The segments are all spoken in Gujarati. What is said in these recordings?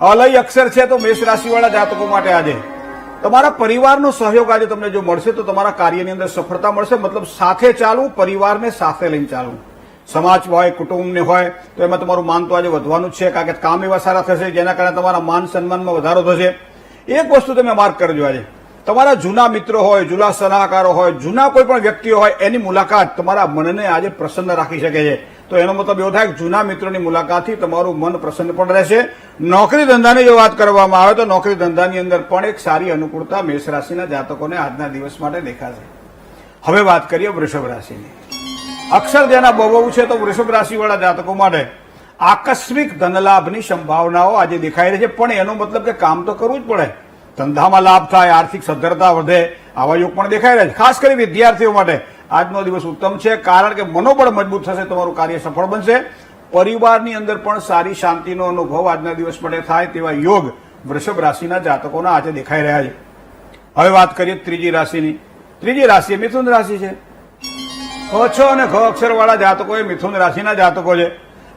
અલય અક્ષર છે તો મેષ રાશિવાળા જાતકો માટે આજે તમારા પરિવારનો સહયોગ આજે તમને જો મળશે તો તમારા કાર્યની અંદર સફળતા મળશે. મતલબ સાથે ચાલવું, પરિવારને સાથે લઈને ચાલવું. સમાજ હોય, કુટુંબને હોય તો એમાં તમારું માન તો આજે વધવાનું જ છે, કારણ કે કામ એવા સારા થશે જેના કારણે તમારા માન સન્માનમાં વધારો થશે. એક વસ્તુ તમે માર્ક કરજો, આજે તમારા જૂના મિત્રો હોય, જૂના સલાહકારો હોય, જૂના કોઈ પણ વ્યક્તિઓ હોય, એની મુલાકાત તમારા મનને આજે પ્રસન્ન રાખી શકે છે. તો એનો મતલબ એવો થાય કે જૂના મિત્રોની મુલાકાતથી તમારું મન પ્રસન્ન પણ રહેશે. નોકરી ધંધાની જો વાત કરવામાં આવે તો નોકરી ધંધાની અંદર પણ એક સારી અનુકૂળતા મેષ રાશિના જાતકોને આજના દિવસ માટે દેખાશે. હવે વાત કરીએ વૃષભ રાશિની. અક્ષર જેના બહુ છે તો વૃષભ રાશિવાળા જાતકો માટે આકસ્મિક ધનલાભની સંભાવનાઓ આજે દેખાઈ રહી છે, પણ એનો મતલબ કે કામ તો કરવું જ પડે. ધંધામાં લાભ થાય, આર્થિક સદ્ધરતા વધે, આવા યોગ પણ દેખાઈ રહ્યા છે. ખાસ કરી વિદ્યાર્થીઓ માટે આજનો દિવસ ઉત્તમ છે, કારણ કે મનોબળ મજબૂત થશે, તમારું કાર્ય સફળ બનશે. પરિવારની અંદર પણ સારી શાંતિનો અનુભવ આજના દિવસ માટે થાય તેવા યોગ વૃષભ રાશિના જાતકોના આજે દેખાઈ રહ્યા છે. હવે વાત કરીએ ત્રીજી રાશિની. ત્રીજી રાશિ મિથુન રાશિ છે. ક છ અને ઘ અક્ષરવાળા જાતકો એ મિથુન રાશિના જાતકો છે.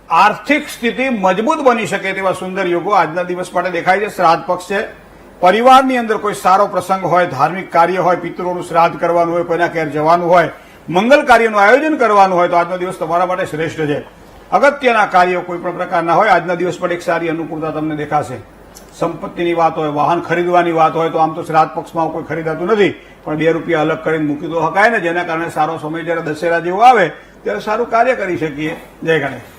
આર્થિક સ્થિતિ મજબૂત બની શકે તેવા સુંદર યોગો આજના દિવસ માટે દેખાય છે. શ્રાદ્ધ પક્ષ છે. પરિવારની અંદર કોઈ સારો પ્રસંગ હોય, ધાર્મિક કાર્ય હોય, પિતૃઓનું શ્રાદ્ધ કરવાનું હોય, કોઈના ઘેર જવાનું હોય, મંગલ કાર્યનું આયોજન કરવાનું હોય તો આજનો દિવસ તમારા માટે શ્રેષ્ઠ છે. અગત્યના કાર્યો કોઈ પણ પ્રકારના હોય આજના દિવસ પર એક સારી અનુકૂળતા તમને દેખાશે. સંપત્તિની વાત હોય, વાહન ખરીદવાની વાત હોય તો આમ તો શ્રાદ્ધ પક્ષમાં કોઈ ખરીદાતું નથી, પણ 2 રૂપિયા અલગ કરીને મૂકી તો શકાય ને, જેના કારણે સારો સમય જયારે દશેરા જેવો આવે ત્યારે સારું કાર્ય કરી શકીએ. જય ગણેશ.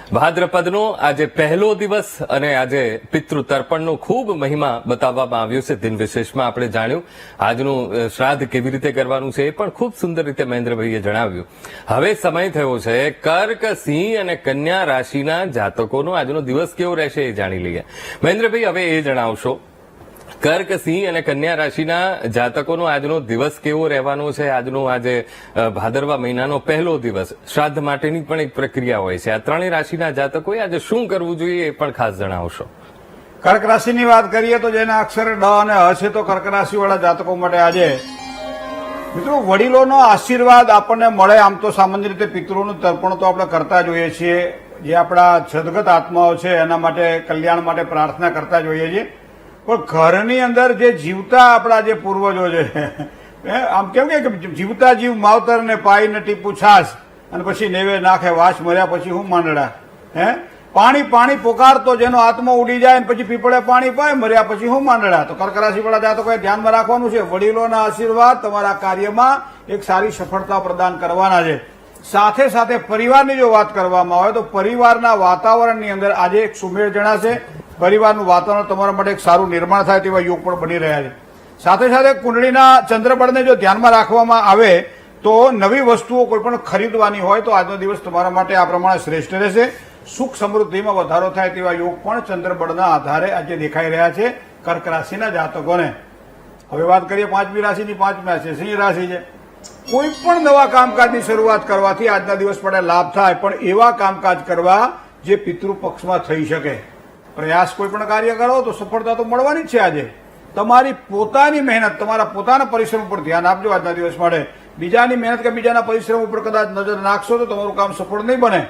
ભાદ્રપદનો આજે પહેલો દિવસ અને આજે પિતૃ તર્પણનો ખૂબ મહિમા બતાવવામાં આવ્યો છે. દિન વિશેષમાં આપણે જાણ્યું આજનું શ્રાદ્ધ કેવી રીતે કરવાનું છે એ પણ ખૂબ સુંદર રીતે મહેન્દ્રભાઈએ જણાવ્યું. હવે સમય થયો છે કર્ક, સિંહ અને કન્યા રાશિના જાતકોનો આજનો દિવસ કેવો રહેશે એ જાણી લઈએ. મહેન્દ્રભાઈ, હવે એ જણાવશો કર્ક, સિંહ અને કન્યા રાશિના જાતકોનો આજનો દિવસ કેવો રહેવાનો છે. આજનો આજે ભાદરવા મહિનાનો પહેલો દિવસ, શ્રાદ્ધ માટેની પણ એક પ્રક્રિયા હોય છે. આ ત્રણેય રાશિના જાતકોએ આજે શું કરવું જોઈએ એ પણ ખાસ જણાવશો. કર્ક રાશિની વાત કરીએ તો જેના અક્ષર ડ અને હ છે તો કર્ક રાશિવાળા જાતકો માટે આજે મિત્રો વડીલોનો આશીર્વાદ આપણને મળે. આમ તો સામાન્ય રીતે પિતૃઓનું તર્પણ તો આપણે કરતા જોઈએ છીએ, જે આપણા સદગત આત્માઓ છે એના માટે કલ્યાણ માટે પ્રાર્થના કરતા જોઈએ છીએ. પણ ઘરની અંદર જે જીવતા આપણા જે પૂર્વજો છે, આમ કેમ કે જીવતા જીવ માવતર ને પાઈ ને ટીપું છાસ અને પછી નેવે નાખે વાસ, મર્યા પછી હું માંડડા. પાણી પાણી પોકારતો જેનો આત્મો ઉડી જાય ને પછી પીપળે પાણી પાય, મર્યા પછી હું માંડડા. તો કર્ક રાશિવાળા જાતકોએ ધ્યાનમાં રાખવાનું છે, વડીલોના આશીર્વાદ તમારા કાર્યમાં એક સારી સફળતા પ્રદાન કરવાના છે. સાથે સાથે પરિવારની જો વાત કરવામાં આવે તો પરિવારના વાતાવરણની અંદર આજે એક સુમેળ જણાશે. પરિવારનું વાતાવરણ તમારા માટે એક સારું નિર્માણ થાય તેવા યોગ પણ બની રહ્યા છે. સાથે સાથે કુંડળીના ચંદ્રબળને જો ધ્યાનમાં રાખવામાં આવે તો નવી વસ્તુઓ કોઈ પણ ખરીદવાની હોય તો આજનો દિવસ તમારા માટે આ પ્રમાણે શ્રેષ્ઠ રહેશે. સુખ સમૃદ્ધિમાં વધારો થાય તેવા યોગ પણ ચંદ્રબળના આધારે આજે દેખાઈ રહ્યા છે કર્ક રાશિના જાતકોને. હવે વાત કરીએ પાંચમી રાશિની. પાંચમી છે સિંહ રાશિ છે. કોઈ પણ નવા કામકાજની શરૂઆત કરવાથી આજના દિવસ માટે લાભ થાય, પણ એવા કામકાજ કરવા જે પિતૃ પક્ષમાં થઈ શકે. પ્રયાસ કોઈ પણ કાર્ય કરો તો સફળતા તો મળવાની જ છે. આજે તમારી પોતાની મહેનત, તમારા પોતાના પરિશ્રમ ઉપર ધ્યાન આપજો આજના દિવસ માટે. બીજાની મહેનત કે બીજાના પરિશ્રમ ઉપર કદાચ નજર નાખશો તો તમારું કામ સફળ નહીં બને.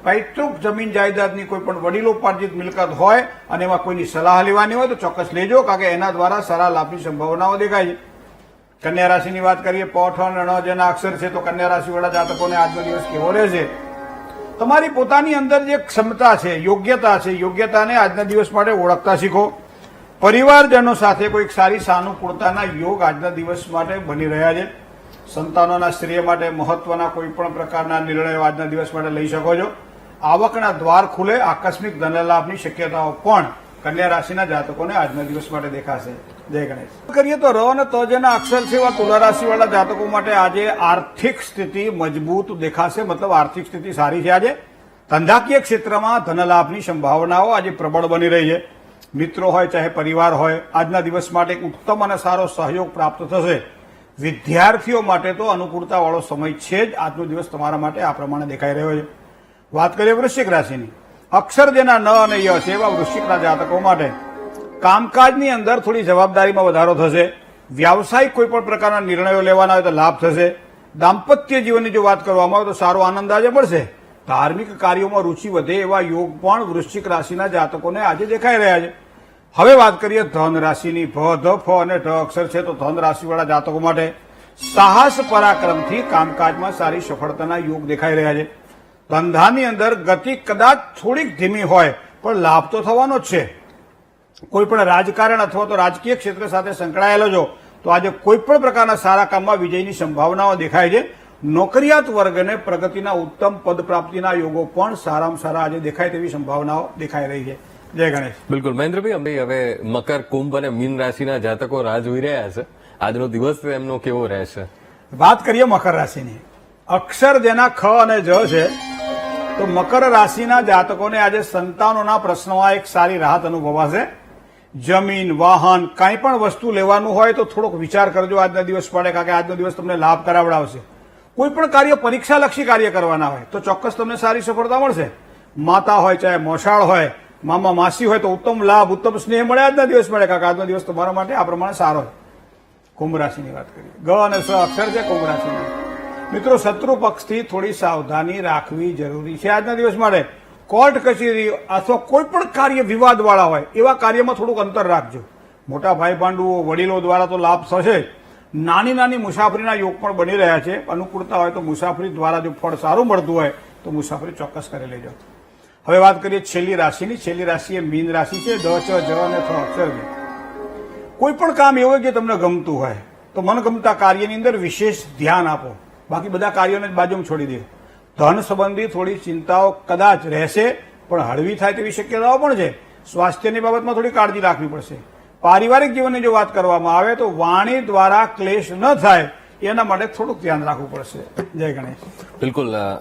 પૈતૃક જમીન જાયદાદની કોઈ પણ વડીલોપાર્જિત મિલકત હોય અને એમાં કોઈની સલાહ લેવાની હોય તો ચોક્કસ લેજો, કારણ કે એના દ્વારા સારા લાભની સંભાવનાઓ દેખાય છે. કન્યા રાશિની વાત કરીએ. પ, ઠ અને ણ જેના અક્ષર છે તો કન્યા રાશિવાળા જાતકોને આજનો દિવસ કેવો રહેશે. તમારી પોતાની અંદર જે ક્ષમતા છે, યોગ્યતા છે, યોગ્યતાને આજના દિવસ માટે ઓળખતા શીખો. પરિવારજનો સાથે કોઈક સારી સાનુકૂળતાના યોગ આજના દિવસ માટે બની રહ્યા છે. સંતાનોના શ્રેય માટે મહત્વના કોઈ પણ પ્રકારના નિર્ણયો આજના દિવસ માટે લઈ શકો છો. આવકના દ્વાર ખુલે, આકસ્મિક ધનલાભની શક્યતાઓ પણ કન્યા રાશિના જાતકોને આજના દિવસ માટે દેખાશે. જય ગણેશ. કરીએ તો ર અને ત જેના અક્ષર છે એવા તુલા રાશિવાળા જાતકો માટે આજે આર્થિક સ્થિતિ મજબૂત દેખાશે. મતલબ આર્થિક સ્થિતિ સારી છે. આજે ધંધાકીય ક્ષેત્રમાં ધનલાભની સંભાવનાઓ આજે પ્રબળ બની રહી છે. મિત્રો હોય ચાહે પરિવાર હોય, આજના દિવસ માટે ઉત્તમ અને સારો સહયોગ પ્રાપ્ત થશે. વિદ્યાર્થીઓ માટે તો અનુકૂળતા વાળો સમય છે જ. આજનો દિવસ તમારા માટે આ પ્રમાણે દેખાઈ રહ્યો છે. વાત કરીએ વૃશ્ચિક રાશિની. અક્ષર જેના ન અને ય છે એવા વૃશ્ચિકના જાતકો માટે કામકાજની અંદર થોડી જવાબદારીમાં વધારો થશે. વ્યાવસાયિક કોઈ પણ પ્રકારના નિર્ણયો લેવાના હોય તો લાભ થશે. દાંપત્ય જીવનની જો વાત કરવામાં આવે તો સારો આનંદ આજે મળશે. ધાર્મિક કાર્યોમાં રૂચિ વધે એવા યોગ પણ વૃશ્ચિક રાશિના જાતકોને આજે દેખાઈ રહ્યા છે. હવે વાત કરીએ ધન રાશિની. ભ, ધ, ફ અને ઢ અક્ષર છે તો ધન રાશિવાળા જાતકો માટે સાહસ પરાક્રમથી કામકાજમાં સારી સફળતાના યોગ દેખાઈ રહ્યા છે. ધંધાની અંદર ગતિ કદાચ થોડીક ધીમી હોય પણ લાભ તો થવાનો જ છે. કોઈ પણ રાજકારણ અથવા તો રાજકીય ક્ષેત્ર સાથે સંકળાયેલો છો તો આજે કોઈ પણ પ્રકારના સારા કામમાં વિજયની સંભાવનાઓ દેખાય છે. નોકરિયાત વર્ગને પ્રગતિના ઉત્તમ પદ પ્રાપ્તિના યોગો પણ સારામાં સારા આજે દેખાય તેવી સંભાવનાઓ દેખાઈ રહી છે. જય ગણેશ. બિલકુલ મહેન્દ્રભાઈ, અમે હવે મકર, કુંભ અને મીન રાશિના જાતકો રાહ જોઈ રહ્યા છે. આજનો દિવસ એમનો કેવો રહેશે? વાત કરીએ મકર રાશિની. અક્ષર જેના ખ અને જ છે તો મકર રાશિના જાતકોને આજે સંતાનોના પ્રશ્નોમાં એક સારી રાહત અનુભવાશે. જમીન, વાહન, કાંઈ પણ વસ્તુ લેવાનું હોય તો થોડોક વિચાર કરજો આજના દિવસ પડે, કારણ કે આજનો દિવસ તમને લાભ કરાવડાવશે. કોઈ પણ કાર્ય પરીક્ષાલક્ષી કાર્ય કરવાના હોય તો ચોક્કસ તમને સારી સફળતા મળશે. માતા હોય, ચાહે મોસાળ હોય, મામા માસી હોય તો ઉત્તમ લાભ, ઉત્તમ સ્નેહ મળે આજના દિવસ મળે, કારણ કે આજનો દિવસ તમારા માટે આ પ્રમાણે સારો છે. કુંભ રાશિની વાત કરીએ. ગ અને સ અક્ષર છે કુંભ રાશિના. મિત્રો, શત્રુ પક્ષથી થોડી સાવધાની રાખવી જરૂરી છે આજના દિવસ માટે. કોર્ટ કચેરી અથવા કોઈ પણ કાર્ય વિવાદવાળા હોય એવા કાર્યમાં થોડુંક અંતર રાખજો. મોટા ભાઈ ભાંડુઓ, વડીલો દ્વારા તો લાભ થશે. નાની નાની મુસાફરીના યોગ પણ બની રહ્યા છે. અનુકૂળતા હોય તો મુસાફરી દ્વારા જો ફળ સારું મળતું હોય તો મુસાફરી ચોક્કસ કરી લેજો. હવે વાત કરીએ છેલ્લી રાશિની. છેલ્લી રાશિ એ મીન રાશિ છે. દ, ચ, જ અને થ અક્ષર છે. કોઈ પણ કામ એવું જે તમને ગમતું હોય તો મનગમતા કાર્યની અંદર વિશેષ ધ્યાન આપો. બાકી બધા કાર્યોને જ બાજુમાં છોડી દે. ધન સંબંધી થોડી ચિંતાઓ કદાચ રહેશે પણ હળવી થાય તેવી શક્યતાઓ પણ છે. સ્વાસ્થ્યની બાબતમાં થોડી કાળજી રાખવી પડશે. પારિવારિક જીવનની જો વાત કરવામાં આવે તો વાણી દ્વારા ક્લેશ ન થાય એના માટે થોડુંક ધ્યાન રાખવું પડશે. જય ગણેશ. બિલકુલ